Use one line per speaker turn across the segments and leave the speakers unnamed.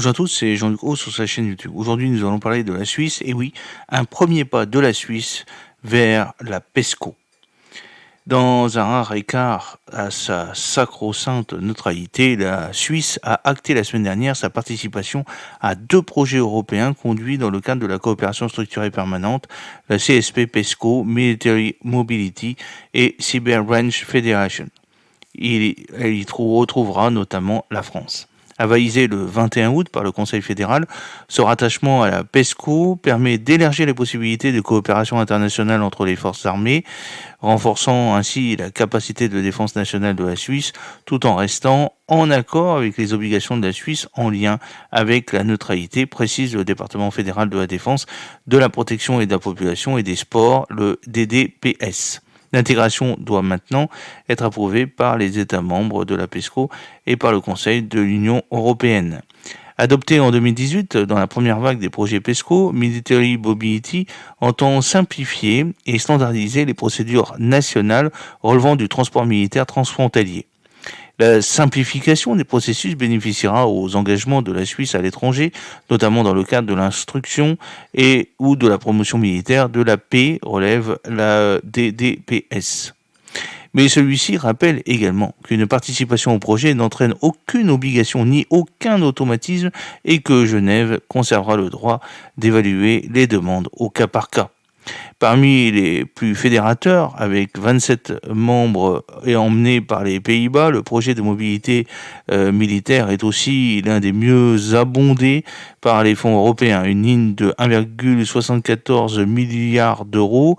Bonjour à tous, c'est Jean-Luc Haut sur sa chaîne YouTube. Aujourd'hui, nous allons parler de la Suisse. Et oui, un premier pas de la Suisse vers la PESCO. Dans un rare écart à sa sacro-sainte neutralité, la Suisse a acté la semaine dernière sa participation à 2 projets européens conduits dans le cadre de la coopération structurée permanente, la CSP PESCO, Military Mobility et Cyber Range Federation. Elle y retrouvera notamment la France. Avalisé le 21 août par le Conseil fédéral, ce rattachement à la PESCO permet d'élargir les possibilités de coopération internationale entre les forces armées, renforçant ainsi la capacité de défense nationale de la Suisse, tout en restant en accord avec les obligations de la Suisse en lien avec la neutralité, précise le département fédéral de la défense, de la protection et de la population et des sports, le DDPS. L'intégration doit maintenant être approuvée par les États membres de la PESCO et par le Conseil de l'Union européenne. Adopté en 2018 dans la première vague des projets PESCO, Military Mobility entend simplifier et standardiser les procédures nationales relevant du transport militaire transfrontalier. La simplification des processus bénéficiera aux engagements de la Suisse à l'étranger, notamment dans le cadre de l'instruction et ou de la promotion militaire de la paix, relève la DDPS. Mais celui-ci rappelle également qu'une participation au projet n'entraîne aucune obligation ni aucun automatisme et que Genève conservera le droit d'évaluer les demandes au cas par cas. Parmi les plus fédérateurs, avec 27 membres et emmené par les Pays-Bas, le projet de mobilité militaire est aussi l'un des mieux abondés par les fonds européens. Une ligne de 1,74 milliard d'euros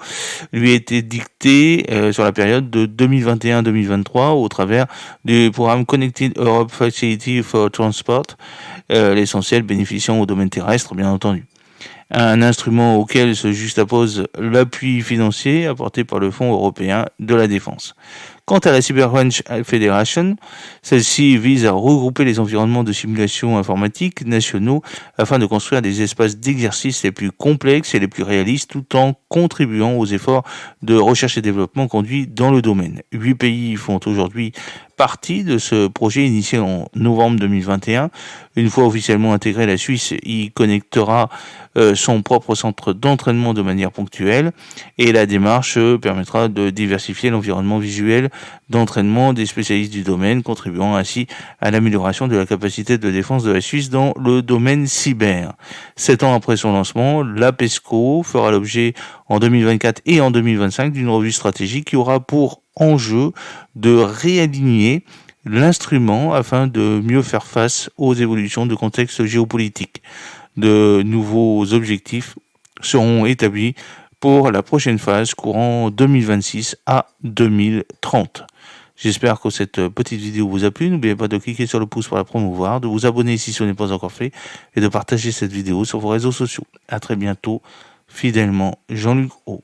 lui a été dictée sur la période de 2021-2023 au travers du programme Connected Europe Facility for Transport, l'essentiel bénéficiant au domaine terrestre, bien entendu. Un instrument auquel se juxtapose l'appui financier apporté par le Fonds européen de la défense. Quant à la Cyber Range Federation, celle-ci vise à regrouper les environnements de simulation informatique nationaux afin de construire des espaces d'exercice les plus complexes et les plus réalistes tout en contribuant aux efforts de recherche et développement conduits dans le domaine. 8 pays font aujourd'hui partie de ce projet initié en novembre 2021. Une fois officiellement intégré, la Suisse y connectera son propre centre d'entraînement de manière ponctuelle et la démarche permettra de diversifier l'environnement visuel d'entraînement des spécialistes du domaine, contribuant ainsi à l'amélioration de la capacité de défense de la Suisse dans le domaine cyber. 7 ans après son lancement, la PESCO fera l'objet en 2024 et en 2025 d'une revue stratégique qui aura pour enjeu de réaligner l'instrument afin de mieux faire face aux évolutions de contexte géopolitique. De nouveaux objectifs seront établis pour la prochaine phase courant 2026 à 2030. J'espère que cette petite vidéo vous a plu. N'oubliez pas de cliquer sur le pouce pour la promouvoir, de vous abonner si ce n'est pas encore fait et de partager cette vidéo sur vos réseaux sociaux. À très bientôt, fidèlement, Jean-Luc Haut.